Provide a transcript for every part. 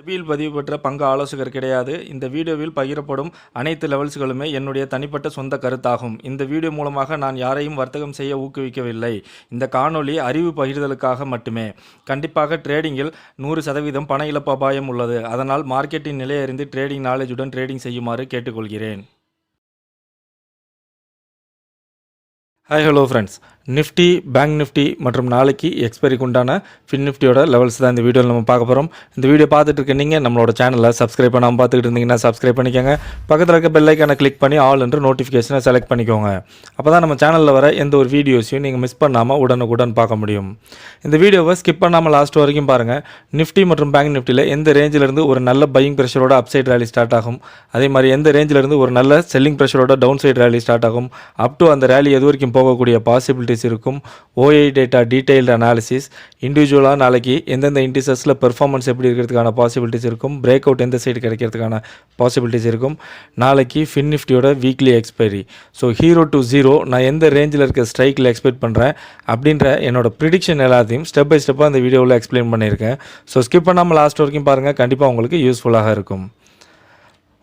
செபியில் பதிவு பெற்ற பங்கு ஆலோசகர் கிடையாது. இந்த வீடியோவில் பகிரப்படும் அனைத்து லெவல்ஸ்களுமே என்னுடைய தனிப்பட்ட சொந்த கருத்தாகும். இந்த வீடியோ மூலமாக நான் யாரையும் வர்த்தகம் செய்ய ஊக்குவிக்கவில்லை. இந்த காணொளி அறிவு பகிர்தலுக்காக மட்டுமே. கண்டிப்பாக ட்ரேடிங்கில் 100% பண இழப்பு அபாயம் உள்ளது. அதனால் மார்க்கெட்டின் நிலை அறிந்து ட்ரேடிங் நாலேஜுடன் ட்ரேடிங் செய்யுமாறு கேட்டுக்கொள்கிறேன். Hi hello friends, Nifty, bank Nifty மற்றும் நாளைக்கு எக்ஸ்பைரிக்கு உண்டான ஃபின் நிஃப்டியோட லெவல்ஸ் தான் இந்த வீடியோவில் நம்ம பார்க்க போகிறோம். இந்த வீடியோ பார்த்துட்டு இருக்க நீங்கள் நம்மளோட சேனலை சப்ஸ்கிரைப் பண்ணாமல் பார்த்துக்கிட்டு இருந்தீங்கன்னா சப்ஸ்கிரைப் பண்ணிக்கோங்க. பக்கத்தில் இருக்க பெல் ஐக்கானை கிளிக் பண்ணி ஆல் என்று நோட்டிஃபிகேஷனை செலக்ட் பண்ணிக்கோங்க. அப்போ தான் நம்ம சேனலில் வர எந்த ஒரு வீடியோஸையும் நீங்கள் மிஸ் பண்ணாமல் உடனுக்குடன் பார்க்க முடியும். இந்த வீடியோவை ஸ்கிப் பண்ணாமல் லாஸ்ட் வரைக்கும் பாருங்கள். நிஃப்டி மற்றும் பேங்க் நிஃப்டியில் எந்த ரேஞ்சிலிருந்து ஒரு நல்ல பையிங் ப்ரெஷரோட அப்சைட் ரேலி ஸ்டார்ட் ஆகும், அதே மாதிரி எந்த ரேஞ்சிலிருந்து ஒரு நல்ல செல்லிங் ப்ரெஷரோட டவுன் சைட் ரேலி ஸ்டார்ட் ஆகும், அப் டு அந்த ரேலி எது வரைக்கும் போகக்கூடிய பாசிபிலிட்டிஸ் இருக்கும், ஓஐ டேட்டா டீடைல்டு அனாலிசிஸ், இண்டிவிஜுவலாக நாளைக்கு எந்தெந்த இண்டிசஸில் பெர்ஃபார்மன்ஸ் எப்படி இருக்கிறதுக்கான பாசிபிலிட்டிஸ் இருக்கும், பிரேக் அவுட் எந்த சைடு கிடைக்கிறதுக்கான பாசிபிலிட்டிஸ் இருக்கும், நாளைக்கு ஃபின் நிஃப்டியோட வீக்லி எக்ஸ்பைரி. ஸோ 0 to 0 நான் எந்த ரேஞ்சில் இருக்க ஸ்ட்ரைக்கில் எக்ஸ்பெக்ட் பண்ணுறேன் அப்படின்ற என்னோட ப்ரிடிக்ஷன் எல்லாத்தையும் ஸ்டெப் பை ஸ்டெப்பாக அந்த வீடியோவில் எக்ஸ்பிளைன் பண்ணியிருக்கேன். ஸோ ஸ்கிப் பண்ணாமல் லாஸ்ட் வரைக்கும் பாருங்கள், கண்டிப்பாக உங்களுக்கு யூஸ்ஃபுல்லாக இருக்கும்.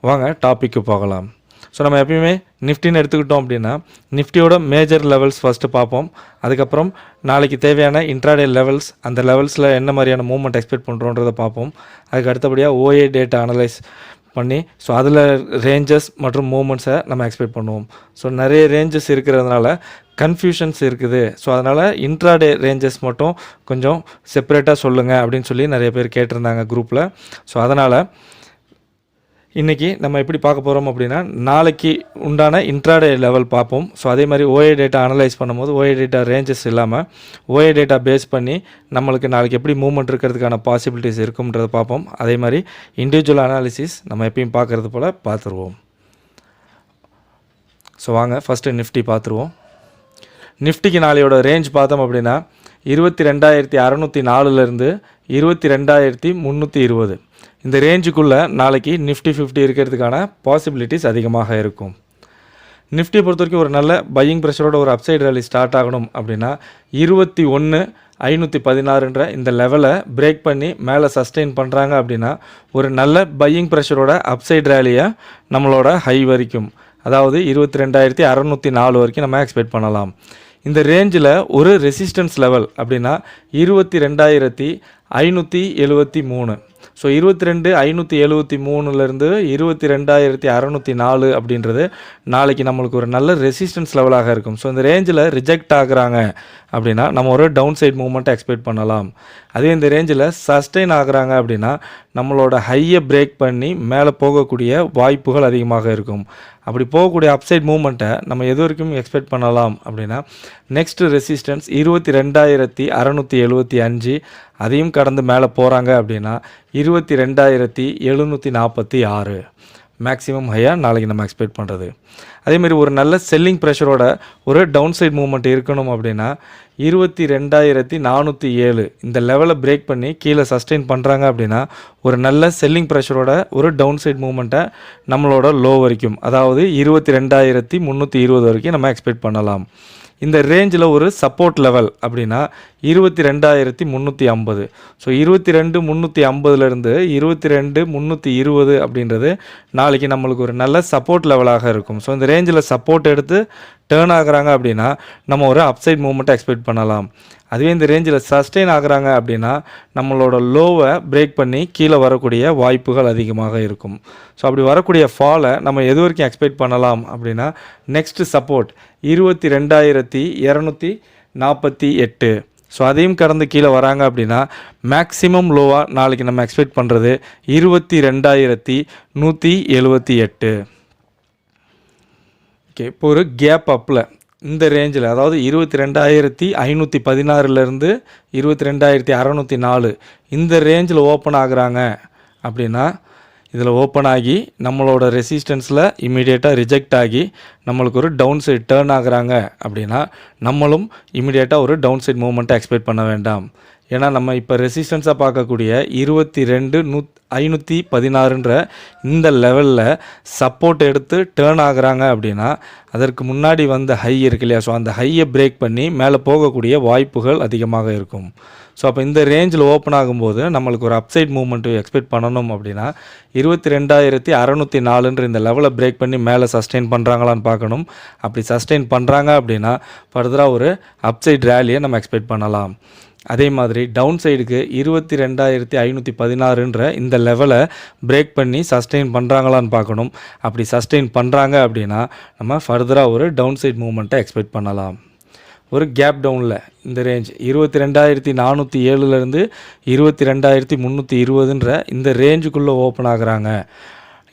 வாங்க டாப்பிக்கு போகலாம். ஸோ நம்ம எப்பயுமே நிஃப்டின்னு எடுத்துக்கிட்டோம் அப்படின்னா நிஃப்டியோட மேஜர் லெவல்ஸ் ஃபஸ்ட்டு பார்ப்போம். அதுக்கப்புறம் நாளைக்கு தேவையான இன்ட்ராடே லெவல்ஸ், அந்த லெவல்ஸில் என்ன மாதிரியான மூவ்மெண்ட் எக்ஸ்பெக்ட் பண்ணுறோன்றதை பார்ப்போம். அதுக்கு அடுத்தபடியாக ஓஏ டேட்டா அனலைஸ் பண்ணி ஸோ அதில் ரேஞ்சஸ் மற்றும் மூவ்மெண்ட்ஸை நம்ம எக்ஸ்பெக்ட் பண்ணுவோம். ஸோ நிறைய ரேஞ்சஸ் இருக்கிறதுனால கன்ஃபியூஷன்ஸ் இருக்குது. ஸோ அதனால் இன்ட்ராடே ரேஞ்சஸ் மட்டும் கொஞ்சம் செப்பரேட்டாக சொல்லுங்கள் அப்படின்னு சொல்லி நிறைய பேர் கேட்டிருந்தாங்க குரூப்பில். ஸோ அதனால் இன்றைக்கி நம்ம எப்படி பார்க்க போகிறோம் அப்படின்னா நாளைக்கு உண்டான இன்ட்ராடே லெவல் பார்ப்போம். ஸோ அதே மாதிரி ஓஏ டேட்டா அனலைஸ் பண்ணும்போது ஓஏ டேட்டா ரேஞ்சஸ் இல்லாமல் ஓஏ டேட்டா பேஸ் பண்ணி நம்மளுக்கு நாளைக்கு எப்படி மூவ்மெண்ட் இருக்கிறதுக்கான பாசிபிலிட்டிஸ் இருக்கும்ன்றதை பார்ப்போம். அதே மாதிரி இண்டிவிஜுவல் அனாலிசிஸ் நம்ம எப்பயும் பார்க்குறது போல் பார்த்துருவோம். ஸோ வாங்க ஃபஸ்ட்டு நிஃப்டி பார்த்துருவோம். நிஃப்டிக்கு நாளையோட ரேஞ்ச் பார்த்தோம் அப்படின்னா 22,604லேருந்து 22,320 இந்த ரேஞ்சுக்குள்ளே நாளைக்கு நிஃப்டி 50 இருக்கிறதுக்கான பாசிபிலிட்டிஸ் அதிகமாக இருக்கும். நிஃப்டியை பொறுத்த வரைக்கும் ஒரு நல்ல பையிங் ப்ரெஷரோட ஒரு அப்சைட் ரேலி ஸ்டார்ட் ஆகணும் அப்படின்னா 21,516ன்ற இந்த லெவலை பிரேக் பண்ணி மேலே சஸ்டெயின் பண்ணுறாங்க அப்படின்னா ஒரு நல்ல பையிங் ப்ரெஷரோட அப்சைட் ரேலியை நம்மளோட ஹை வரைக்கும், அதாவது 22,604 வரைக்கும் நம்ம எக்ஸ்பெக்ட் பண்ணலாம். இந்த ரேஞ்சில் ஒரு ரெசிஸ்டன்ஸ் லெவல் அப்படின்னா 22,573. ஸோ 22,573லேருந்து 22,604 அப்படின்றது நாளைக்கு நம்மளுக்கு ஒரு நல்ல ரெசிஸ்டன்ஸ் லெவலாக இருக்கும். ஸோ இந்த ரேஞ்சில் ரிஜெக்ட் ஆகுறாங்க அப்படின்னா நம்ம ஒரு டவுன் சைட் மூவ்மெண்ட்டை எக்ஸ்பெக்ட் பண்ணலாம். அதே இந்த ரேஞ்சில் சஸ்டெயின் ஆகுறாங்க அப்படின்னா நம்மளோட ஹையை பிரேக் பண்ணி மேலே போகக்கூடிய வாய்ப்புகள் அதிகமாக இருக்கும். அப்படி போகக்கூடிய அப்சைட் மூவ்மெண்ட்டை நம்ம எது வரைக்கும் எக்ஸ்பெக்ட் பண்ணலாம் அப்படின்னா நெக்ஸ்ட் ரெசிஸ்டன்ஸ் 22,675, அதையும் கடந்து மேலே போகிறாங்க அப்படின்னா 22,746 மேக்ஸிமம் ஹையாக நாளைக்கு நம்ம எக்ஸ்பெக்ட் பண்ணுறது. அதேமாதிரி ஒரு நல்ல செல்லிங் ப்ரெஷரோட ஒரு டவுன் சைட் மூவ்மெண்ட் இருக்கணும் அப்படின்னா 22,407 இந்த லெவலை பிரேக் பண்ணி கீழே சஸ்டெயின் பண்ணுறாங்க அப்படின்னா ஒரு நல்ல செல்லிங் ப்ரெஷரோட ஒரு டவுன் சைட் மூவ்மெண்ட்டை நம்மளோட லோ வரைக்கும், அதாவது 22,320 வரைக்கும் நம்ம எக்ஸ்பெக்ட் பண்ணலாம். இந்த ரேஞ்சில் ஒரு சப்போர்ட் லெவல் அப்படின்னா 22,350. ஸோ 22,350லேருந்து 22,320 அப்படின்றது நாளைக்கு நம்மளுக்கு ஒரு நல்ல சப்போர்ட் லெவலாக இருக்கும். ஸோ இந்த ரேஞ்சில் சப்போர்ட் எடுத்து டேர்ன் ஆகுறாங்க அப்படின்னா நம்ம ஒரு அப்சைட் மூவ்மெண்ட்டை எக்ஸ்பெக்ட் பண்ணலாம். அதுவே இந்த ரேஞ்சில் சஸ்டெயின் ஆகுறாங்க அப்படின்னா நம்மளோட லோவை பிரேக் பண்ணி கீழே வரக்கூடிய வாய்ப்புகள் அதிகமாக இருக்கும். ஸோ அப்படி வரக்கூடிய ஃபாலை நம்ம எது வரைக்கும் எக்ஸ்பெக்ட் பண்ணலாம் அப்படின்னா நெக்ஸ்ட் சப்போர்ட் 22,248. ஸோ அதையும் கடந்து கீழே வராங்க அப்படின்னா மேக்ஸிமம் லோவாக நாளைக்கு நம்ம எக்ஸ்பெக்ட் பண்ணுறது 22,178. ஓகே, இப்போ ஒரு கேப் அப்பில் இந்த ரேஞ்சில், அதாவது 22,516லேருந்து 22,604 இந்த ரேஞ்சில் ஓப்பன் ஆகுறாங்க அப்படின்னா இதில் ஓப்பன் ஆகி நம்மளோட ரெசிஸ்டன்ஸில் இமீடியட்டாக ரிஜெக்ட் ஆகி நம்மளுக்கு ஒரு டவுன் சைட் டேர்ன் ஆகுறாங்க அப்படின்னா நம்மளும் இமீடியட்டாக ஒரு டவுன் சைட் மூவ்மெண்ட்டை எக்ஸ்பெக்ட் பண்ண வேண்டாம். ஏன்னா நம்ம இப்போ ரெசிஸ்டன்ஸாக பார்க்கக்கூடிய 516ன்ற இந்த லெவலில் சப்போர்ட் எடுத்து டேர்ன் ஆகுறாங்க அப்படின்னா அதற்கு முன்னாடி வந்த ஹை இருக்கு இல்லையா, ஸோ அந்த ஹையை பிரேக் பண்ணி மேலே போகக்கூடிய வாய்ப்புகள் அதிகமாக இருக்கும். ஸோ அப்போ இந்த ரேஞ்சில் ஓப்பன் ஆகும்போது நம்மளுக்கு ஒரு அப்சைட் மூவ்மெண்ட்டு எக்ஸ்பெக்ட் பண்ணணும் அப்படின்னா 22,604ன்ற இந்த லெவலை பிரேக் பண்ணி மேலே சஸ்டெயின் பண்ணுறாங்களான்னு பார்க்கணும். அப்படி சஸ்டெயின் பண்ணுறாங்க அப்படின்னா ஃபர்தராக ஒரு அப்சைட் ரேலியை நம்ம எக்ஸ்பெக்ட் பண்ணலாம். அதே மாதிரி டவுன் சைடுக்கு 22,516ன்ற இந்த லெவலை பிரேக் பண்ணி சஸ்டெயின் பண்ணுறாங்களான்னு பார்க்கணும். அப்படி சஸ்டெயின் பண்ணுறாங்க அப்படின்னா நம்ம ஃபர்தராக ஒரு டவுன் சைட் மூவ்மெண்ட்டை எக்ஸ்பெக்ட் பண்ணலாம். ஒரு கேப் டவுனில் இந்த ரேஞ்ச் 22,407லேருந்து 22,320ன்ற இந்த ரேஞ்சுக்குள்ளே ஓப்பன் ஆகுறாங்க.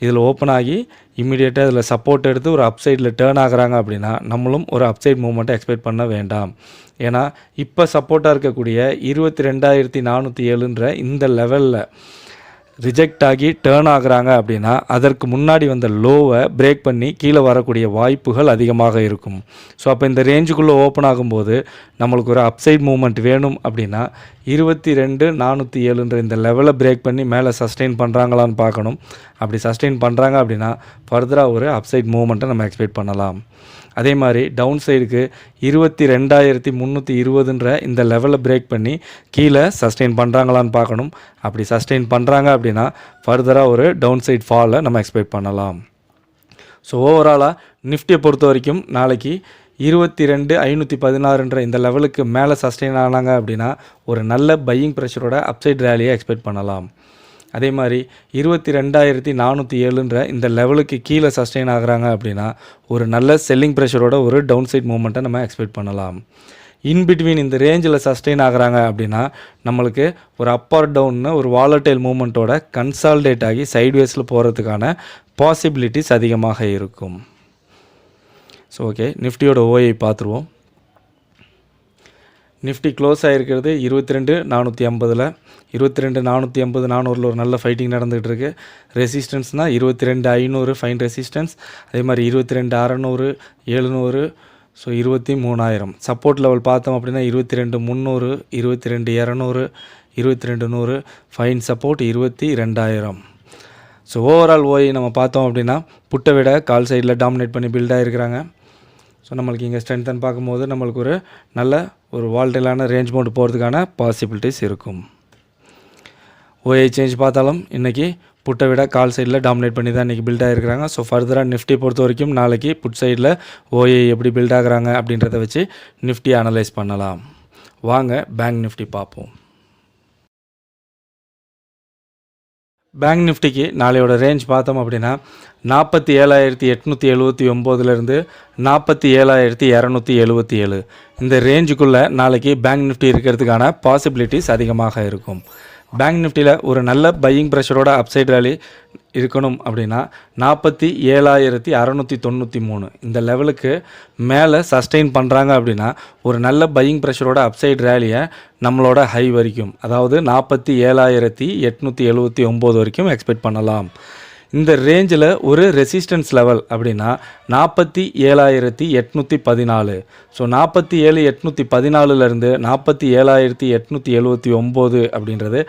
இதில் ஓப்பன் ஆகி இம்மிடியேட்டாக இதில் சப்போர்ட் எடுத்து ஒரு அப்சைடில் டேர்ன் ஆகுறாங்க அப்படின்னா நம்மளும் ஒரு அப்சைட் மூவ்மெண்ட்டை எக்ஸ்பெக்ட் பண்ண வேண்டாம். ஏன்னா இப்போ சப்போர்ட்டாக இருக்கக்கூடிய 22,407ன்ற இந்த லெவலில் ரிஜெக்ட் ஆகி டேர்ன் ஆகுறாங்க அப்படின்னா அதற்கு முன்னாடி வந்த லோவை பிரேக் பண்ணி கீழே வரக்கூடிய வாய்ப்புகள் அதிகமாக இருக்கும். ஸோ அப்போ இந்த ரேஞ்சுக்குள்ளே ஓப்பன் ஆகும்போது நம்மளுக்கு ஒரு அப்சைட் மூவ்மெண்ட் வேணும் அப்படின்னா 22,407ன்ற இந்த லெவலை பிரேக் பண்ணி மேலே சஸ்டெயின் பண்ணுறாங்களான்னு பார்க்கணும். அப்படி சஸ்டெயின் பண்ணுறாங்க அப்படின்னா ஃபர்தராக ஒரு அப்சைட் மூவ்மெண்ட்டை நம்ம எக்ஸ்பெக்ட் பண்ணலாம். அதே மாதிரி டவுன் சைடுக்கு 22,320ன்ற இந்த லெவலை பிரேக் பண்ணி கீழே சஸ்டெயின் பண்ணுறாங்களான்னு பார்க்கணும். அப்படி சஸ்டெயின் பண்ணுறாங்க அப்படின்னா ஃபர்தராக ஒரு டவுன் சைட் ஃபாலை நம்ம எக்ஸ்பெக்ட் பண்ணலாம். ஸோ ஓவராலாக நிஃப்டியை பொறுத்த வரைக்கும் நாளைக்கு 22,516ன்ற இந்த லெவலுக்கு மேலே சஸ்டெயின் ஆனாங்க அப்படின்னா ஒரு நல்ல பையிங் ப்ரெஷரோட அப்சைட் ரேலியை எக்ஸ்பெக்ட் பண்ணலாம். அதே மாதிரி 22,407ன்ற இந்த லெவலுக்கு கீழே சஸ்டெயின் ஆகுறாங்க அப்படின்னா ஒரு நல்ல செல்லிங் ப்ரெஷரோட ஒரு டவுன் சைட் மூவ்மெண்ட்டை நம்ம எக்ஸ்பெக்ட் பண்ணலாம். இன்பிட்வீன் இந்த ரேஞ்சில் சஸ்டெயின் ஆகுறாங்க அப்படின்னா நம்மளுக்கு ஒரு அப் ஆர் டவுன்னு ஒரு வாலட்டைல் மூவ்மெண்ட்டோட கன்சால்டேட் ஆகி சைட்வேஸில் போகிறதுக்கான பாசிபிலிட்டிஸ் அதிகமாக இருக்கும். ஸோ ஓகே, நிஃப்டியோட ஓஐ பார்த்துருவோம். Nifty close ஆகிருக்கிறது 22,450ல். 22,480 400ல் ஒரு நல்ல ஃபைட்டிங் நடந்துகிட்டு இருக்குது. ரெசிஸ்டன்ஸ்னால் 22,500 ஃபைன் ரெசிஸ்டன்ஸ். அதே மாதிரி 22,600 700, ஸோ 23,000. சப்போர்ட் லெவல் பார்த்தோம் அப்படின்னா 22,300 22,200 22,100 ஃபைன் சப்போர்ட் 22,000. ஸோ ஓவரால் ஓய் நம்ம பார்த்தோம் அப்படின்னா புட்டை விட கால் சைடில் டாமினேட் பண்ணி பில்ட் ஆகிருக்கிறாங்க. ஸோ நம்மளுக்கு இங்கே ஸ்ட்ரென்த்தன் பார்க்கும்போது நம்மளுக்கு ஒரு நல்ல ஒரு வால்டைலான ரேஞ்ச் மோட் போகிறதுக்கான பாசிபிலிட்டிஸ் இருக்கும். ஓஏ சேஞ்ச் பார்த்தாலும் இன்றைக்கி புட்டை விட கால் சைடில் டாமினேட் பண்ணி தான் இன்றைக்கி பில்ட் ஆகிருக்கிறாங்க. ஸோ ஃபர்தராக நிஃப்டி பொறுத்த வரைக்கும் நாளைக்கு புட் சைடில் ஓஏ எப்படி பில்ட் ஆகுறாங்க அப்படின்றத வச்சு நிஃப்டி அனலைஸ் பண்ணலாம். வாங்க பேங்க் நிஃப்டி பார்ப்போம். பேங்க் நிஃப்டிக்கு நாளையோட ரேஞ்ச் பார்த்தோம் அப்படின்னா 47,879லேருந்து 47,277 இந்த ரேஞ்சுக்குள்ளே நாளைக்கு பேங்க் நிஃப்டி இருக்கிறதுக்கான பாசிபிலிட்டிஸ் அதிகமாக இருக்கும். பேங்க் நிஃப்டியில் ஒரு நல்ல பையிங் ப்ரெஷரோட அப்சைட் ரேலி இருக்கணும் அப்படின்னா 47,693 இந்த லெவலுக்கு மேலே சஸ்டெயின் பண்ணுறாங்க அப்படின்னா ஒரு நல்ல பையிங் ப்ரெஷரோட அப்சைட் ரேலியை நம்மளோட ஹை வரைக்கும், அதாவது 47,879 வரைக்கும் எக்ஸ்பெக்ட் பண்ணலாம். இந்த ரேஞ்சில் ஒரு ரெசிஸ்டன்ஸ் லெவல் அப்படின்னா 47,814. ஸோ 47,814லேருந்து 47,879 அப்படின்றது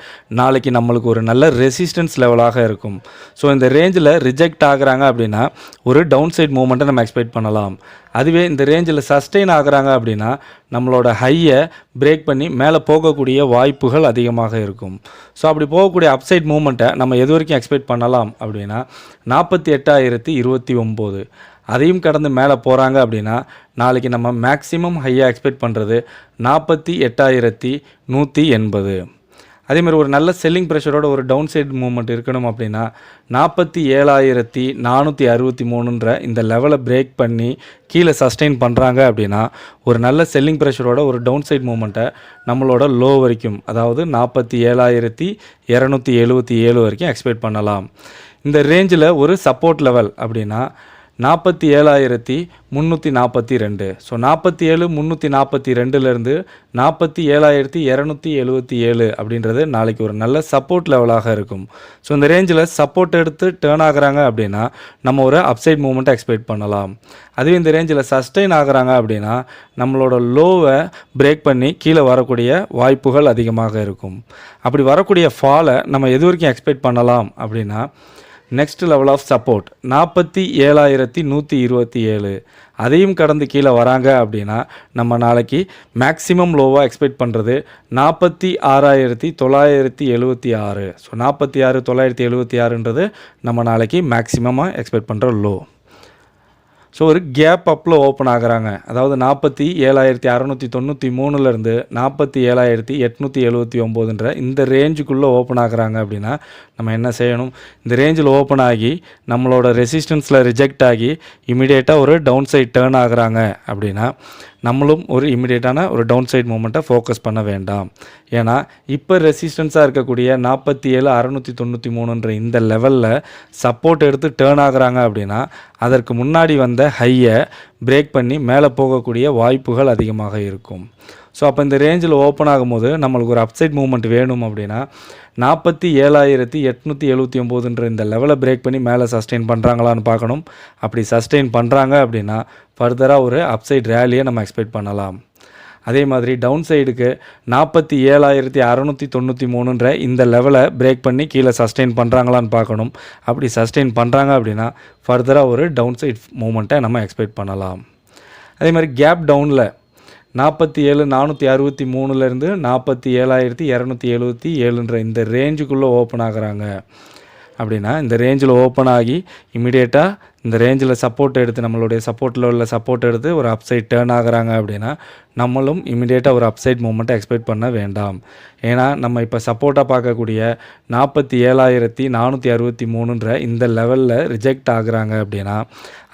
நாளைக்கு நம்மளுக்கு ஒரு நல்ல ரெசிஸ்டன்ஸ் லெவலாக இருக்கும். ஸோ இந்த ரேஞ்சில் ரிஜெக்ட் ஆகுறாங்க அப்படின்னா ஒரு டவுன் சைட் மூவ்மெண்ட்டை நம்ம எக்ஸ்பெக்ட் பண்ணலாம். அதுவே இந்த ரேஞ்சில் சஸ்டெயின் ஆகுறாங்க அப்படின்னா நம்மளோட ஹையை பிரேக் பண்ணி மேலே போகக்கூடிய வாய்ப்புகள் அதிகமாக இருக்கும். ஸோ அப்படி போகக்கூடிய அப்சைட் மூவ்மெண்ட்டை நம்ம எது வரைக்கும் எக்ஸ்பெக்ட் பண்ணலாம் அப்படின்னா 48,029. அதையும் கடந்து மேலே போகிறாங்க அப்படின்னா நாளைக்கு நம்ம மேக்ஸிமம் ஹையாக எக்ஸ்பெக்ட் பண்ணுறது 48,180. அதேமாதிரி ஒரு நல்ல செல்லிங் ப்ரெஷரோட ஒரு டவுன் சைட் மூவ்மெண்ட் இருக்கணும் அப்படின்னா 47,463ன்ற இந்த லெவலை பிரேக் பண்ணி கீழே சஸ்டெயின் பண்ணுறாங்க அப்படின்னா ஒரு நல்ல செல்லிங் ப்ரெஷரோட ஒரு டவுன் சைட் மூவ்மெண்ட்டை நம்மளோட லோ வரைக்கும், அதாவது 47,277 வரைக்கும் எக்ஸ்பெக்ட் பண்ணலாம். இந்த ரேஞ்சில் ஒரு சப்போர்ட் லெவல் அப்படின்னா 47,342. ஸோ 47,342லேருந்து 47,277 அப்படின்றது நாளைக்கு ஒரு நல்ல சப்போர்ட் லெவலாக இருக்கும். ஸோ இந்த ரேஞ்சில் சப்போர்ட் எடுத்து டேர்ன் ஆகுறாங்க அப்படின்னா நம்ம ஒரு அப்சைட் மூவ்மெண்ட்டை எக்ஸ்பெக்ட் பண்ணலாம். அதுவே இந்த ரேஞ்சில் சஸ்டெயின் ஆகுறாங்க அப்படின்னா நம்மளோட லோவை பிரேக் பண்ணி கீழே வரக்கூடிய வாய்ப்புகள் அதிகமாக இருக்கும். அப்படி வரக்கூடிய ஃபாலை நம்ம எது வரைக்கும் எக்ஸ்பெக்ட் பண்ணலாம் அப்படின்னா நெக்ஸ்ட் லெவல் ஆஃப் சப்போர்ட் 47,127. அதையும் கடந்து கீழே வராங்க அப்படின்னா நம்ம நாளைக்கு மேக்ஸிமம் லோவாக எக்ஸ்பெக்ட் பண்ணுறது 46,976. ஸோ 46,976ன்றது நம்ம நாளைக்கு மேக்ஸிமமாக எக்ஸ்பெக்ட் பண்ணுற லோ. ஸோ ஒரு கேப் அப்பில் ஓப்பன் ஆகுறாங்க. அதாவது 47,693லேருந்து 47,879ன்ற இந்த ரேஞ்சுக்குள்ளே ஓப்பன் ஆகுறாங்க அப்படின்னா நம்ம என்ன செய்யணும்? இந்த ரேஞ்சில் ஓப்பன் ஆகி நம்மளோட ரெசிஸ்டன்ஸில் ரிஜெக்ட் ஆகி இமிடியேட்டாக ஒரு டவுன் சைட் டேர்ன் ஆகுறாங்க அப்படின்னா நம்மளும் ஒரு இமிடியேட்டான ஒரு டவுன் சைட் மூமெண்ட்டை ஃபோக்கஸ் பண்ண வேண்டாம். ஏன்னா இப்போ ரெசிஸ்டன்ஸாக இருக்கக்கூடிய 47,693ன்ற இந்த லெவலில் சப்போர்ட் எடுத்து டேர்ன் ஆகுறாங்க அப்படின்னா அதற்கு முன்னாடி வந்த ஹையை பிரேக் பண்ணி மேலே போகக்கூடிய வாய்ப்புகள் அதிகமாக இருக்கும். ஸோ அப்போ இந்த ரேஞ்சில் ஓப்பன் ஆகும்போது நம்மளுக்கு ஒரு அப்சைட் மூவ்மெண்ட் வேணும் அப்படின்னா 47,879ன்ற இந்த லெவலை பிரேக் பண்ணி மேலே சஸ்டெயின் பண்ணுறாங்களான்னு பார்க்கணும். அப்படி சஸ்டெயின் பண்ணுறாங்க அப்படின்னா ஃபர்தராக ஒரு அப்சைட் ரேலியை நம்ம எக்ஸ்பெக்ட் பண்ணலாம். அதே மாதிரி டவுன் சைடுக்கு 47,693ன்ற இந்த லெவலை பிரேக் பண்ணி கீழே சஸ்டெயின் பண்ணுறாங்களான்னு பார்க்கணும். அப்படி சஸ்டெயின் பண்ணுறாங்க அப்படின்னா ஃபர்தராக ஒரு டவுன் சைட் மூவ்மெண்ட்டை நம்ம எக்ஸ்பெக்ட் பண்ணலாம். அதே மாதிரி கேப் டவுனில் 47,463லேருந்து 47,277ன்ற இந்த ரேஞ்சுக்குள்ளே ஓப்பன் ஆகுறாங்க அப்படின்னா இந்த ரேஞ்சில் ஓப்பன் ஆகி இமிடியேட்டாக இந்த ரேஞ்சில் சப்போர்ட் எடுத்து நம்மளுடைய சப்போர்ட்டில் உள்ள சப்போர்ட் எடுத்து ஒரு அப்சைட் டேர்ன் ஆகுறாங்க அப்படின்னா நம்மளும் இமிடியேட்டாக ஒரு அப்சைட் மூவ்மெண்ட்டை எக்ஸ்பெக்ட் பண்ண வேண்டாம். ஏன்னா நம்ம இப்போ சப்போர்ட்டாக பார்க்கக்கூடிய 47,463ன்ற இந்த லெவலில் ரிஜெக்ட் ஆகுறாங்க அப்படின்னா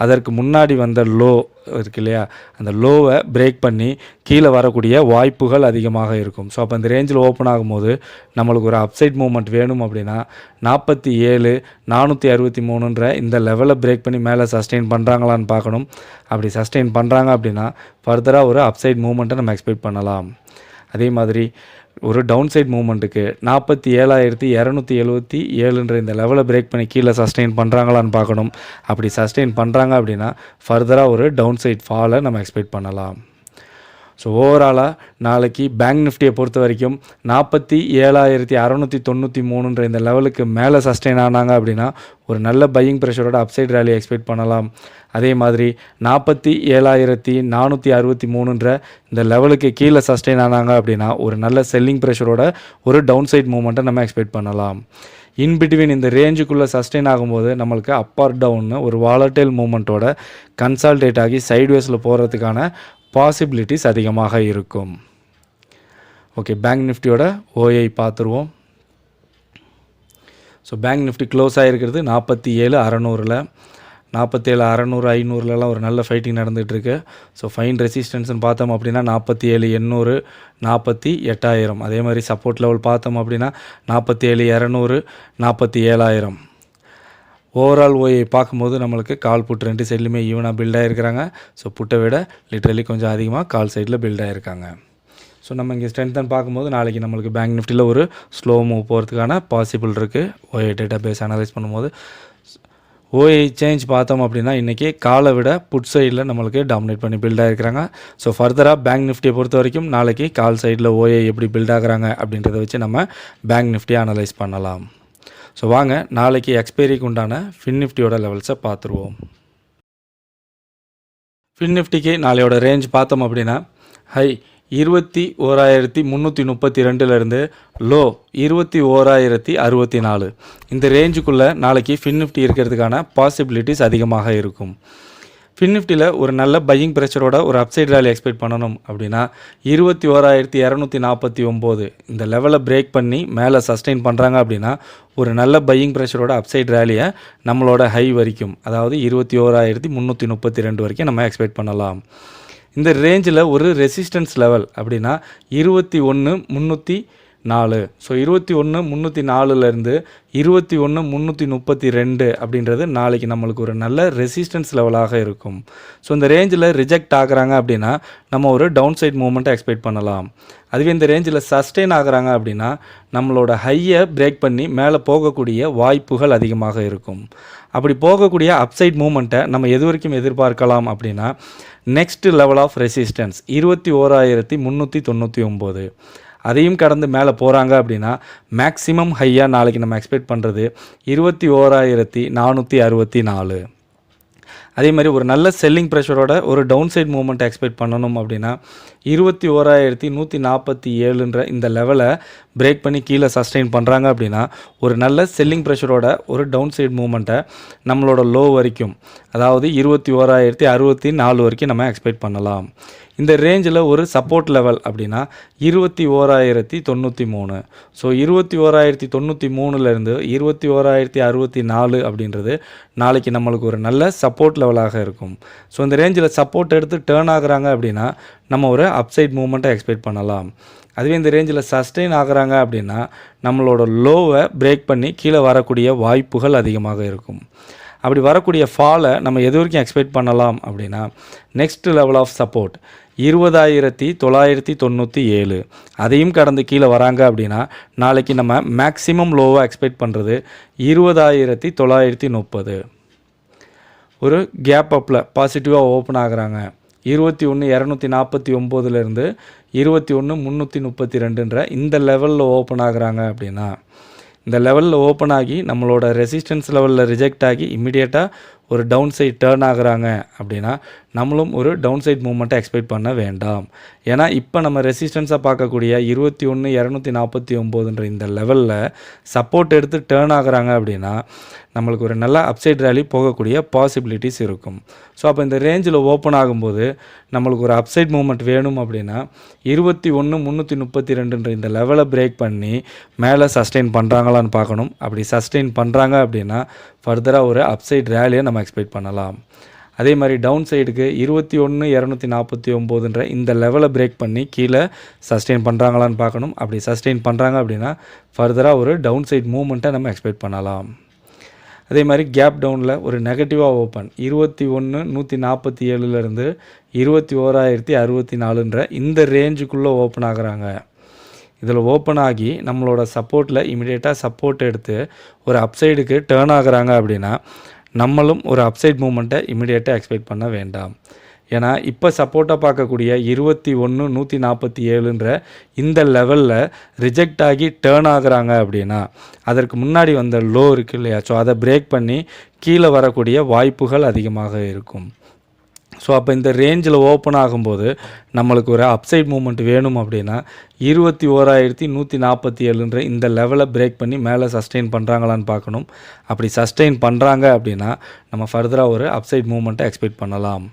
அதற்கு முன்னாடி வந்த லோ இருக்கு இல்லையா, அந்த லோவை பிரேக் பண்ணி கீழே வரக்கூடிய வாய்ப்புகள் அதிகமாக இருக்கும். ஸோ அப்போ இந்த ரேஞ்சில் ஓப்பன் ஆகும்போது நம்மளுக்கு ஒரு அப்சைட் மூவ்மெண்ட் வேணும் அப்படின்னா 47,463ன்ற இந்த லெவலை பிரேக் பண்ணி மேலே சஸ்டெயின் பண்ணுறாங்களான்னு பார்க்கணும். அப்படி சஸ்டெயின் பண்ணுறாங்க அப்படின்னா ஃபர்தராக ஒரு அப்சைட் மூவ்மெண்ட்டை நம்ம எக்ஸ்பெக்ட் பண்ணலாம். அதே மாதிரி ஒரு டவுன் சைட் மூவ்மெண்ட்டுக்கு 47,277ன்ற இந்த லெவலை பிரேக் பண்ணி கீழே சஸ்டெயின் பண்ணுறாங்களான்னு பார்க்கணும். அப்படி சஸ்டெயின் பண்ணுறாங்க அப்படின்னா ஃபர்தராக ஒரு டவுன் சைட் ஃபாலை நம்ம எக்ஸ்பெக்ட் பண்ணலாம். ஸோ ஓவராலாக நாளைக்கு பேங்க் நிஃப்டியை பொறுத்த வரைக்கும் 47,693ன்ற இந்த லெவலுக்கு மேலே சஸ்டெயின் ஆனாங்க அப்படின்னா ஒரு நல்ல பையிங் ப்ரெஷரோட அப்சைட் ரேலியை எக்ஸ்பெக்ட் பண்ணலாம். அதே மாதிரி 47,463ன்ற இந்த லெவலுக்கு கீழே சஸ்டெயின் ஆனாங்க அப்படின்னா ஒரு நல்ல செல்லிங் ப்ரெஷரோட ஒரு டவுன் சைட் மூவ்மெண்ட்டை நம்ம எக்ஸ்பெக்ட் பண்ணலாம். இன்பிட்வீன் இந்த ரேஞ்சுக்குள்ளே சஸ்டெயின் ஆகும்போது நம்மளுக்கு அப் ஆர் டவுன்னு ஒரு வாலட்டைல் மூவ்மெண்ட்டோட கன்சால்டேட் ஆகி சைட்வேஸில் போகிறதுக்கான பாசிபிலிட்டிஸ் அதிகமாக இருக்கும். ஓகே, பேங்க் நிஃப்டியோட ஓஐ பார்த்துருவோம். ஸோ பேங்க் நிஃப்டி க்ளோஸ் ஆகிருக்கிறது 47,600. 47,600 500லலாம் ஒரு நல்ல ஃபைட்டிங் நடந்துகிட்ருக்கு. ஸோ ஃபைன் ரெசிஸ்டன்ஸ்னு பார்த்தோம் அப்படின்னா 47,800 48,000. அதே மாதிரி சப்போர்ட் லெவல் பார்த்தோம் அப்படின்னா 47,200 47,000. ஓவரால் ஓயை பார்க்கும்போது நம்மளுக்கு கால் புட் ரெண்டு சைட்லையுமே ஈவனாக பில்ட் ஆகிருக்கிறாங்க. ஸோ புட்டை விட லிட்ரலி கொஞ்சம் அதிகமாக கால் சைடில் பில்ட் ஆகிருக்காங்க. ஸோ நம்ம இங்கே ஸ்ட்ரென்த்தன் பார்க்கும்போது நாளைக்கு நம்மளுக்கு பேங்க் நிஃப்டியில் ஒரு ஸ்லோ மூவ் போகிறதுக்கான பாசிபிள் இருக்குது. ஓஏ டேட்டா பேஸ் அனலைஸ் பண்ணும்போது ஓஏ சேஞ்ச் பார்த்தோம் அப்படின்னா இன்றைக்கி காலை விட புட் சைடில் நம்மளுக்கு டாமினேட் பண்ணி பில்ட் ஆகிருக்கிறாங்க. ஸோ ஃபர்தராக பேங்க் நிஃப்டியை பொறுத்த வரைக்கும் நாளைக்கு கால் சைடில் ஓஏ எப்படி பில்ட் ஆகுறாங்க அப்படின்றத வச்சு நம்ம பேங்க் நிஃப்டியை அனலைஸ் பண்ணலாம். ஸோ வாங்க நாளைக்கு எக்ஸ்பைரிக்கு உண்டான ஃபின் நிஃப்டியோட லெவல்ஸை பார்த்துருவோம். ஃபின் நிஃப்டிக்கு நாளையோட ரேஞ்ச் பார்த்தோம் அப்படின்னா ஹை 21,332லேருந்து லோ 21,064. இந்த ரேஞ்சுக்குள்ளே நாளைக்கு ஃபின் நிஃப்டி இருக்கிறதுக்கான பாசிபிலிட்டிஸ் அதிகமாக இருக்கும். ஃபின் நிஃப்டியில் ஒரு நல்ல பையிங் ப்ரெஷரோட ஒரு அப்சைட் ரேலி எக்ஸ்பெக்ட் பண்ணணும் அப்படின்னா 21,249 இந்த லெவலை பிரேக் பண்ணி மேலே சஸ்டெயின் பண்ணுறாங்க அப்படின்னா ஒரு நல்ல பையிங் ப்ரெஷரோட அப்சைட் ரேலியை நம்மளோட ஹை வரைக்கும், அதாவது 21,332 வரைக்கும் நம்ம எக்ஸ்பெக்ட் பண்ணலாம். இந்த ரேஞ்சில் ஒரு ரெசிஸ்டன்ஸ் லெவல் அப்படின்னா 21,340 4. ஸோ 21,304லேருந்து 21,332 அப்படின்றது நாளைக்கு நம்மளுக்கு ஒரு நல்ல ரெசிஸ்டன்ஸ் லெவலாக இருக்கும். ஸோ இந்த ரேஞ்சில் ரிஜெக்ட் ஆகுறாங்க அப்படின்னா நம்ம ஒரு டவுன் சைட் மூவ்மெண்ட்டை எக்ஸ்பெக்ட் பண்ணலாம். அதுவே இந்த ரேஞ்சில் சஸ்டெயின் ஆகுறாங்க அப்படின்னா நம்மளோட ஹையை பிரேக் பண்ணி மேலே போகக்கூடிய வாய்ப்புகள் அதிகமாக இருக்கும். அப்படி போகக்கூடிய அப்சைட் மூவ்மெண்ட்டை நம்ம எது வரைக்கும் எதிர்பார்க்கலாம் அப்படின்னா நெக்ஸ்ட் லெவல் ஆஃப் ரெசிஸ்டன்ஸ் 21,399. அதையும் கடந்து மேலே போகிறாங்க அப்படின்னா மேக்ஸிமம் ஹையாக நாளைக்கு நம்ம எக்ஸ்பெக்ட் பண்ணுறது 21,464. அதே மாதிரி ஒரு நல்ல செல்லிங் ப்ரெஷரோட ஒரு டவுன் சைட் மூவ்மெண்ட் எக்ஸ்பெக்ட் பண்ணணும் அப்படின்னா 21,147ன்ற இந்த லெவலை பிரேக் பண்ணி கீழே சஸ்டெயின் பண்ணுறாங்க அப்படின்னா ஒரு நல்ல செல்லிங் ப்ரெஷரோட ஒரு டவுன் சைட் மூவ்மெண்ட்டை நம்மளோட லோ வரைக்கும், அதாவது 21,064 வரைக்கும் நம்ம எக்ஸ்பெக்ட் பண்ணலாம். இந்த ரேஞ்சில் ஒரு சப்போர்ட் லெவல் அப்படின்னா 21,093. ஸோ 21,093லேருந்து 21,064 அப்படின்றது நாளைக்கு நம்மளுக்கு ஒரு நல்ல சப்போர்ட் லெவலாக இருக்கும். ஸோ இந்த ரேஞ்சில் சப்போர்ட் எடுத்து டேர்ன் ஆகுறாங்க அப்படின்னா நம்ம ஒரு அப்சைட் மூவ்மெண்ட்டை எக்ஸ்பெக்ட் பண்ணலாம். அதுவே இந்த ரேஞ்சில் சஸ்டெயின் ஆகுறாங்க அப்படின்னா நம்மளோட லோவை பிரேக் பண்ணி கீழே வரக்கூடிய வாய்ப்புகள் அதிகமாக இருக்கும். அப்படி வரக்கூடிய ஃபாலை நம்ம எது வரைக்கும் எக்ஸ்பெக்ட் பண்ணலாம் அப்படின்னா நெக்ஸ்ட் லெவல் ஆஃப் சப்போர்ட் 20,997. அதையும் கடந்து கீழே வராங்க அப்படின்னா நாளைக்கு நம்ம மேக்ஸிமம் லோவாக எக்ஸ்பெக்ட் பண்ணுறது 20,930. ஒரு கேப் அப்பில் பாசிட்டிவாக ஓப்பன் ஆகுறாங்க. 21,249லேருந்து 21,332ன்ற இந்த லெவலில் ஓப்பன் ஆகுறாங்க அப்படின்னா இந்த லெவலில் ஓப்பன் ஆகி நம்மளோட ரெசிஸ்டன்ஸ் லெவலில் ரிஜெக்ட் ஆகி இம்மிடியேட்டாக ஒரு டவுன் சைட் டேர்ன் ஆகுறாங்க அப்படின்னா நம்மளும் ஒரு டவுன் சைட் மூவ்மெண்ட்டை எக்ஸ்பெக்ட் பண்ண வேண்டாம். ஏன்னா இப்போ நம்ம ரெசிஸ்டன்ஸாக பார்க்கக்கூடிய 21,249ன்ற இந்த லெவலில் சப்போர்ட் எடுத்து டேர்ன் ஆகுறாங்க அப்படின்னா நம்மளுக்கு ஒரு நல்ல அப்சைட் ரேலி போகக்கூடிய பாசிபிலிட்டிஸ் இருக்கும். ஸோ அப்போ இந்த ரேஞ்சில் ஓப்பன் ஆகும்போது நம்மளுக்கு ஒரு அப்சைட் மூவ்மெண்ட் வேணும் அப்படின்னா 21,332ன்ற இந்த லெவலை பிரேக் பண்ணி மேலே சஸ்டெயின் பண்ணுறாங்களான்னு பார்க்கணும். அப்படி சஸ்டெயின் பண்ணுறாங்க அப்படின்னா ஃபர்தராக ஒரு அப்சைட் ரேலியை நம்ம எக்ஸ்பெக்ட் பண்ணலாம். அதே மாதிரி டவுன் சைடுக்கு 21,249ன்ற இந்த லெவலை பிரேக் பண்ணி கீழே சஸ்டெயின் பண்ணுறாங்களான்னு பார்க்கணும். அப்படி சஸ்டெயின் பண்ணுறாங்க அப்படின்னா ஃபர்தராக ஒரு டவுன் சைட் மூவ்மெண்ட்டை நம்ம எக்ஸ்பெக்ட் பண்ணலாம். அதே மாதிரி கேப் டவுனில் ஒரு நெகட்டிவாக ஓப்பன் 21,147லேருந்து 21,064ன்ற இந்த ரேஞ்சுக்குள்ளே ஓப்பன் ஆகுறாங்க. இதில் ஓப்பன் ஆகி நம்மளோட சப்போர்ட்டில் இமிடியேட்டாக சப்போர்ட் எடுத்து ஒரு அப்சைடுக்கு டேர்ன் ஆகுறாங்க அப்படின்னா நம்மளும் ஒரு அப்சைட் மூவ்மெண்ட்டை இமிடியேட்டாக எக்ஸ்பெக்ட் பண்ண வேண்டாம். ஏன்னா இப்போ சப்போர்ட்டாக பார்க்கக்கூடிய 21,147ன்ற இந்த லெவலில் ரிஜெக்ட் ஆகி டேர்ன் ஆகுறாங்க அப்படின்னா அதற்கு முன்னாடி வந்த லோ இருக்குது இல்லையா, ஸோ அதை பிரேக் பண்ணி கீழே வரக்கூடிய வாய்ப்புகள் அதிகமாக இருக்கும். ஸோ அப்போ இந்த ரேஞ்சில் ஓப்பன் ஆகும்போது நம்மளுக்கு ஒரு அப்சைட் மூவ்மெண்ட் வேணும் அப்படின்னா 21,147ன்ற இந்த லெவலை பிரேக் பண்ணி மேலே சஸ்டெயின் பண்ணுறாங்களான்னு பார்க்கணும். அப்படி சஸ்டெயின் பண்ணுறாங்க அப்படின்னா நம்ம ஃபர்தராக ஒரு அப்சைட் மூவ்மெண்ட்டை எக்ஸ்பெக்ட் பண்ணலாம்.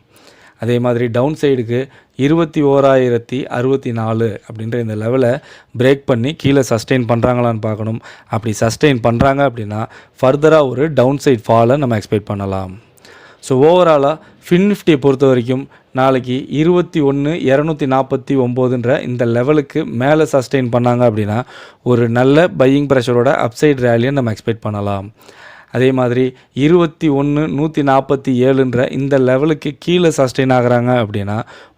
அதே மாதிரி டவுன் சைடுக்கு 21,064 அப்படின்ற இந்த லெவலை பிரேக் பண்ணி கீழே சஸ்டெயின் பண்ணுறாங்களான்னு பார்க்கணும். அப்படி சஸ்டெயின் பண்ணுறாங்க அப்படின்னா ஃபர்தராக ஒரு டவுன் சைட் ஃபாலை நம்ம எக்ஸ்பெக்ட் பண்ணலாம். ஸோ ஓவராலாக ஃபின் நிஃப்டியை பொறுத்த வரைக்கும் நாளைக்கு 21,249ன்ற இந்த லெவலுக்கு மேலே சஸ்டெயின் பண்ணாங்க அப்படின்னா ஒரு நல்ல பையிங் ப்ரெஷரோட அப்சைட் ரேலியை நம்ம எக்ஸ்பெக்ட் பண்ணலாம். அதே மாதிரி 21,147ன்ற இந்த லெவலுக்கு கீழே சஸ்டெயின் ஆகுறாங்க அப்படின்னா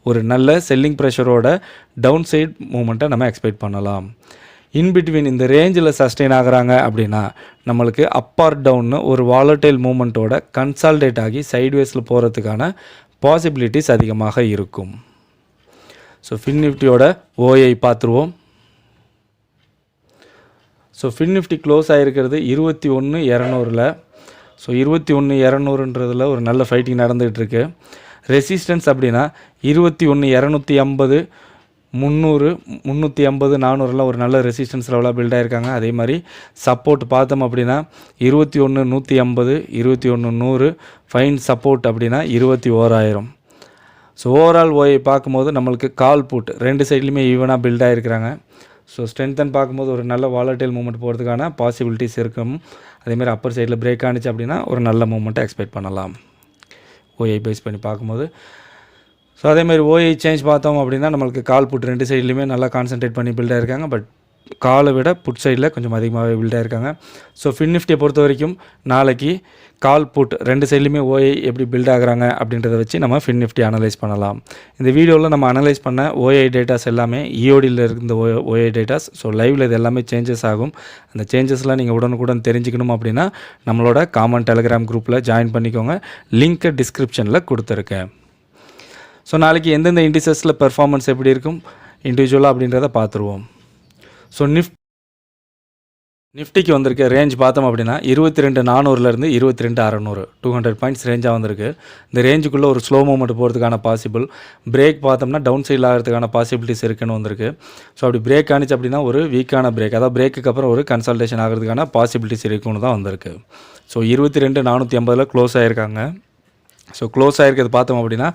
ஒரு நல்ல செல்லிங் ப்ரெஷரோட டவுன் சைட் மூவ்மெண்ட்டை நம்ம எக்ஸ்பெக்ட் பண்ணலாம். இன்பிட்வீன் இந்த ரேஞ்சில் சஸ்டெயின் ஆகுறாங்க அப்படின்னா நம்மளுக்கு அப் ஆர் டவுன்னு ஒரு வாலட்டைல் மூமெண்ட்டோட கன்சால்டேட் ஆகி சைட்வேஸில் போகிறதுக்கான பாசிபிலிட்டிஸ் அதிகமாக இருக்கும். ஸோ ஃபின் நிஃப்டியோட ஓஐ பார்த்துருவோம். ஸோ ஃபின் நிஃப்டி க்ளோஸ் ஆகிருக்கிறது 21,200ல். ஸோ 21,200ன்றதில் ஒரு நல்ல ஃபைட்டிங் நடந்துகிட்ருக்கு. ரெசிஸ்டன்ஸ் அப்படின்னா 21,250, 300, 350, 400லாம் ஒரு நல்ல ரெசிஸ்டன்ஸ் லெவலாக பில்ட் ஆகிருக்காங்க. அதே மாதிரி சப்போர்ட் பார்த்தோம் அப்படின்னா 21,150, 21,100. ஃபைன் சப்போர்ட் அப்படின்னா 21,000. ஸோ ஓவரால் ஓயை பார்க்கும்போது நம்மளுக்கு கால் புட் ரெண்டு சைட்லையுமே ஈவனாக பில்ட் ஆகிருக்கிறாங்க. ஸோ ஸ்ட்ரென்த்தன் பார்க்கும்போது ஒரு நல்ல வாலட்டைல் மூவ்மெண்ட் போகிறதுக்கான பாசிபிலிட்டிஸ் இருக்கும். அதேமாதிரி அப்பர் சைடில் பிரேக் ஆனிச்சு அப்படின்னா ஒரு நல்ல மூவ்மெண்ட்டை எக்ஸ்பெக்ட் பண்ணலாம் ஓஐ பேஸ் பண்ணி பார்க்கும்போது. ஸோ அதேமாதிரி ஓஐ சேஞ்ச் பார்த்தோம் அப்படின்னா நம்மளுக்கு கால் புட் ரெண்டு சைட்லையுமே நல்லா கான்சன்ட்ரேட் பண்ணி பில்ட் ஆகிருக்காங்க. பட் காலை விட புட் சைடில் கொஞ்சம் அதிகமாகவே பில்டாக இருக்காங்க. ஸோ ஃபின் நிஃப்டியை பொறுத்த வரைக்கும் நாளைக்கு கால் புட் ரெண்டு சைட்லையுமே ஓஐ எப்படி பில்ட் ஆகுறாங்க அப்படின்றத வச்சு நம்ம ஃபின் நிஃப்டி அனலைஸ் பண்ணலாம். இந்த வீடியோவில் நம்ம அனலைஸ் பண்ண ஓஐ டேட்டாஸ் எல்லாமே இஓடியில் இருந்த ஓஐ டேட்டாஸ். ஸோ லைவில் இது எல்லாமே சேஞ்சஸ் ஆகும். அந்த சேஞ்சஸ்லாம் நீங்கள் உடனுக்குடன் தெரிஞ்சுக்கணும் அப்படின்னா நம்மளோட காமன் டெலிகிராம் குரூப்பில் ஜாயின் பண்ணிக்கோங்க. லிங்க்கை டிஸ்கிரிப்ஷனில் கொடுத்துருக்கேன். ஸோ நாளைக்கு எந்தெந்த இண்டிசஸில் பெர்ஃபார்மன்ஸ் எப்படி இருக்கும் இண்டிவிஜுவலாக அப்படின்றத பார்த்துருவோம். ஸோ நிஃப்டிக்கு வந்திருக்க ரேஞ்ச் பார்த்தோம் அப்படின்னா 22,400லேருந்து 22,600 200 பாயிண்ட்ஸ் ரேஞ்சாக வந்திருக்கு. இந்த ரேஞ்சுக்குள்ளே ஒரு ஸ்லோ மூவ்மெண்ட் போகிறதுக்கான பாசிபிள், பிரேக் பார்த்தோம்னா டவுன் சைடில் ஆகிறதுக்கான பாசிபிலிட்டிஸ் இருக்குன்னு வந்திருக்கு. ஸோ அப்படி பிரேக் ஆனிச்சு அப்படின்னா ஒரு வீக்கான பிரேக், அதாவது பிரேக்குக்கு அப்புறம் ஒரு கன்சல்டேஷன் ஆகிறதுக்கான பாசிபிலிட்டிஸ் இருக்குன்னு தான் வந்திருக்கு. ஸோ 22,450 க்ளோஸ் ஆகிருக்காங்க. ஸோ க்ளோஸ் ஆகிருக்கிறது பார்த்தோம் அப்படின்னா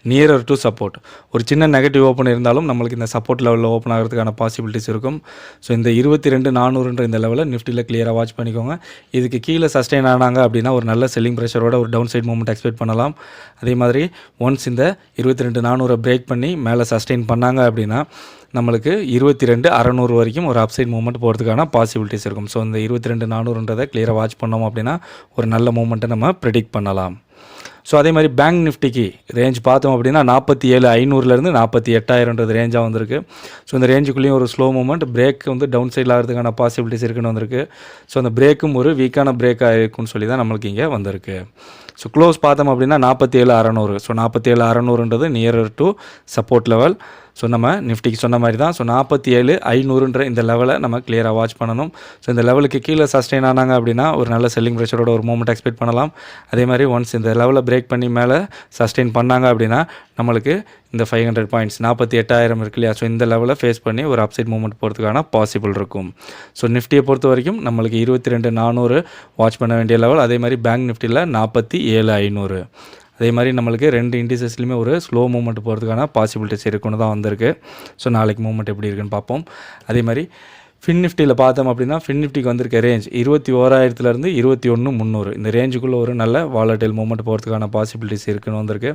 நியரர் டு சப்போர்ட். ஒரு சின்ன நெகட்டிவ் ஓப்பன் இருந்தாலும் நம்மளுக்கு இந்த சப்போர்ட் லெவலில் ஓப்பன் ஆகிறதுக்கான பாசிபிலிட்டிஸ் இருக்கும். ஸோ இந்த 22,400 இந்த லெவலில் நிஃப்டியில் கிளியராக வாட்ச் பண்ணிக்கோங்க. இதுக்கு கீழே சஸ்டெயின் ஆனாங்க அப்படின்னா ஒரு நல்ல செல்லிங் ப்ரெஷரோட ஒரு டவுன் சைட் மூவ்மெண்ட் எக்ஸ்பெக்ட் பண்ணலாம். அதே மாதிரி ஒன்ஸ் இந்த 22,400 பிரேக் பண்ணி மேலே சஸ்டெயின் பண்ணாங்க அப்படின்னா நம்மளுக்கு 22,600 வரைக்கும் ஒரு அப்சைட் மூவ்மெண்ட் போகிறதுக்கான பாசிபிலிட்டிஸ் இருக்கும். ஸோ இந்த 22,400 கிளியராக வாட்ச் பண்ணோம் அப்படின்னா ஒரு நல்ல மூவ்மெண்ட்டை நம்ம ப்ரெடிக்ட் பண்ணலாம். ஸோ அதே மாதிரி பேங்க் நிஃப்டிக்கு ரேஞ்ச் பார்த்தோம் அப்படின்னா 47,500லேருந்து 48,000 ரேஞ்சாக வந்திருக்கு. ஸோ இந்த ரேஞ்சுக்குள்ளேயும் ஒரு ஸ்லோ மூவ்மெண்ட், பிரேக் வந்து டவுன் சைடில் ஆகிறதுக்கான பாசிபிலிட்டிஸ் இருக்குன்னு வந்திருக்கு. ஸோ அந்த பிரேக்கும் ஒரு வீக்கான பிரேக் ஆகிருக்குன்னு சொல்லி தான் நம்மளுக்கு இங்கே வந்திருக்கு. ஸோ க்ளோஸ் பார்த்தோம் அப்படின்னா 47,600. So 47,600 nearer to support level. So நம்ம நிஃப்டிக்கு சொன்ன மாதிரி தான். ஸோ 47,500 இந்த லெவலை நம்ம கிளியராக வாட்ச் பண்ணணும். ஸோ இந்த லெவலுக்கு கீழே சஸ்டெயின் ஆனாங்க அப்படின்னா ஒரு நல்ல செல்லிங் ப்ரெஷரோட ஒரு மூவ்மெண்ட் எக்ஸ்பெக்ட் பண்ணலாம். அதே மாதிரி ஒன்ஸ் இந்த லெவலை பிரேக் பண்ணி மேலே சஸ்டெயின் பண்ணாங்க அப்படின்னா நம்மளுக்கு இந்த 500 பாயிண்ட்ஸ் 48,000 இருக்கு இல்லையா. ஸோ இந்த லெவலை ஃபேஸ் பண்ணி ஒரு அப்சைட் மூவ்மெண்ட் போகிறதுக்கான பாசிபிள் இருக்கும். ஸோ நிஃப்டியை பொறுத்த வரைக்கும் நம்மளுக்கு 22,400 வாட்ச் பண்ண வேண்டிய லெவல். அதே மாதிரி பேங்க் நிஃப்டியில் 47,500. அதே மாதிரி நம்மளுக்கு ரெண்டு இண்டிசஸ்லையுமே ஒரு ஸ்லோ மூவ்மெண்ட் போகிறதுக்கான பாசிபிலிட்டிஸ் இருக்குன்னு தான் வந்திருக்கு. ஸோ நாளைக்கு மூவ்மெண்ட் எப்படி இருக்குன்னு பார்ப்போம். அதே மாதிரி ஃபின் நிஃப்டியில் பார்த்தோம் அப்படின்னா ஃபின் நிஃப்டிக்கு வந்திருக்க ரேஞ்ச் 21,000லேருந்து 21,300. இந்த ரேஞ்சுக்குள்ளே ஒரு நல்ல வாலடைல் மூவ்மெண்ட் போகிறதுக்கான பாசிபிலிட்டிஸ் இருக்குன்னு வந்திருக்கு.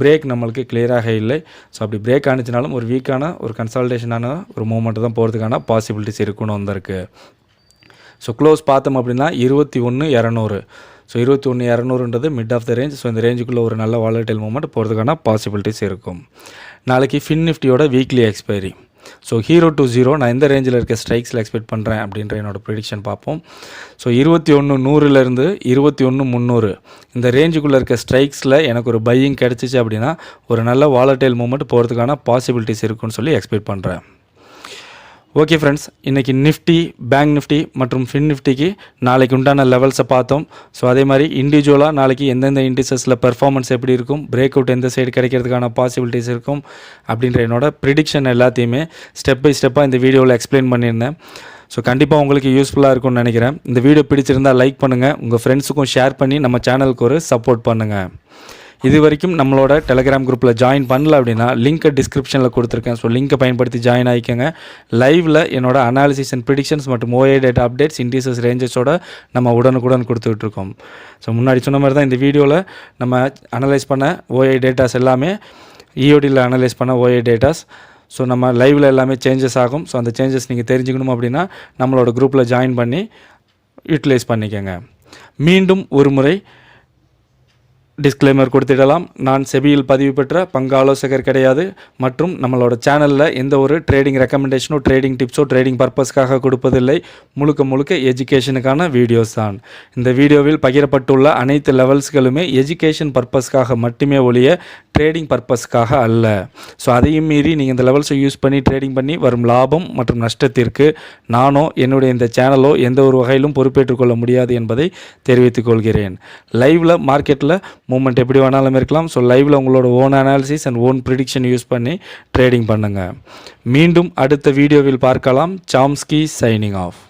பிரேக் நம்மளுக்கு கிளியராக இல்லை. ஸோ அப்படி பிரேக் ஆனிச்சினாலும் ஒரு வீக்கான ஒரு கன்சல்டேஷனான ஒரு மூவ்மெண்ட் தான் போகிறதுக்கான பாசிபிலிட்டிஸ் இருக்குன்னு வந்திருக்கு. ஸோ க்ளோஸ் பார்த்தோம் அப்படின்னா 21,200. So 21,200 mid of the range. So இந்த ரேஞ்சுக்குள்ளே ஒரு நல்ல வாலடைல் மூவ்மெண்ட் போகிறதுக்கான பாசிபிலிட்டிஸ் இருக்கும். நாளைக்கு ஃபின் நிஃப்டியோட வீக்லி எக்ஸ்பைரி. ஸோ 0 to 0 நான் எந்த ரேஞ்சில் இருக்க ஸ்ட்ரைக்ஸில் எக்ஸ்பெக்ட் பண்ணுறேன் அப்படின்ற என்னோடய ப்ரெடிக்ஷன் பார்ப்போம். ஸோ 21,100லேருந்து 21,300 இந்த ரேஞ்சுக்குள்ளே இருக்க ஸ்ட்ரைக்ஸில் எனக்கு ஒரு பையிங் கிடச்சிச்சு அப்படின்னா ஒரு நல்ல வாலடைல் மூவ்மெண்ட் போகிறதுக்கான பாசிபிலிட்டிஸ் இருக்குன்னு சொல்லி எக்ஸ்பெக்ட் பண்ணுறேன். ஓகே ஃப்ரெண்ட்ஸ், இன்றைக்கி நிஃப்டி, பேங்க் நிஃப்டி மற்றும் ஃபின் நிஃப்டிக்கு நாளைக்கு உண்டான லெவல்ஸை பார்த்தோம். ஸோ அதே மாதிரி இண்டிவிஜுவலாக நாளைக்கு எந்தெந்த இண்டிசஸில் பெர்ஃபார்மன்ஸ் எப்படி இருக்கும், பிரேக் அவுட் எந்த சைடு கிடைக்கிறதுக்கான பாசிபிலிட்டிஸ் இருக்கும் அப்படின்ற என்னோட ப்ரிடிக்ஷன் எல்லாத்தையுமே ஸ்டெப் பை ஸ்டெப்பாக இந்த வீடியோவில் எக்ஸ்பிளைன் பண்ணியிருந்தேன். ஸோ கண்டிப்பாக உங்களுக்கு யூஸ்ஃபுல்லாக இருக்கும்னு நினைக்கிறேன். இந்த வீடியோ பிடிச்சிருந்தால் லைக் பண்ணுங்கள், உங்கள் ஃப்ரெண்ட்ஸுக்கும் ஷேர் பண்ணி நம்ம சேனலுக்கு ஒரு சப்போர்ட் பண்ணுங்கள். இது வரைக்கும் நம்மளோட டெலிகிராம் குரூப்பில் ஜாயின் பண்ணல அப்படின்னா லிங்க்கை டிஸ்கிரிப்ஷனில் கொடுத்துருக்கேன். ஸோ லிங்க்கை பயன்படுத்தி ஜாயின் ஆகிக்கோங்க. லைவில் என்னோட அனாலிசிஸ் அண்ட் ப்ரிடிக்ஷன்ஸ் மற்றும் ஓஏ டேட்டா அப்டேட்ஸ், இண்டிசஸ் ரேஞ்சஸோட நம்ம உடனுக்குடன் கொடுத்துட்ருக்கோம். ஸோ முன்னாடி சொன்ன மாதிரி தான் இந்த வீடியோவில் நம்ம அனலைஸ் பண்ண ஓஏ டேட்டாஸ் எல்லாமே இஓடியில் அனலைஸ் பண்ண ஓஏ டேட்டாஸ். ஸோ நம்ம லைவில் எல்லாமே சேஞ்சஸ் ஆகும். ஸோ அந்த சேஞ்சஸ் நீங்கள் தெரிஞ்சுக்கணும் அப்படின்னா நம்மளோட குரூப்பில் ஜாயின் பண்ணி யூட்டிலைஸ் பண்ணிக்கோங்க. மீண்டும் ஒரு முறை டிஸ்க்ளைமர் கொடுத்துடலாம். நான் செபியில் பதிவு பெற்ற பங்கு ஆலோசகர் கிடையாது மற்றும் நம்மளோட சேனலில் எந்த ஒரு ட்ரேடிங் ரெக்கமெண்டேஷனோ, ட்ரேடிங் டிப்ஸோ ட்ரேடிங் பர்பஸ்க்காக கொடுப்பதில்லை. முழுக்க எஜுகேஷனுக்கான வீடியோஸ் தான். இந்த வீடியோவில் பகிரப்பட்டுள்ள அனைத்து லெவல்ஸ்களுமே எஜுகேஷன் பர்பஸ்க்காக மட்டுமே ஒழிய ட்ரேடிங் பர்பஸ்க்காக அல்ல. ஸோ அதையும் மீறி நீங்கள் இந்த லெவல்ஸை யூஸ் பண்ணி ட்ரேடிங் பண்ணி வரும் லாபம் மற்றும் நஷ்டத்திற்கு நானோ என்னுடைய இந்த சேனலோ எந்த ஒரு வகையிலும் பொறுப்பேற்றுக்கொள்ள முடியாது என்பதை தெரிவித்துக் கொள்கிறேன். லைவில் மார்க்கெட்டில் மூவ்மெண்ட் எப்படி வேணாலும் இருக்கலாம். ஸோ லைவில் உங்களோட own analysis and own prediction use பண்ணி ட்ரேடிங் பண்ணுங்கள். மீண்டும் அடுத்த வீடியோவில் பார்க்கலாம். Chomsky signing off.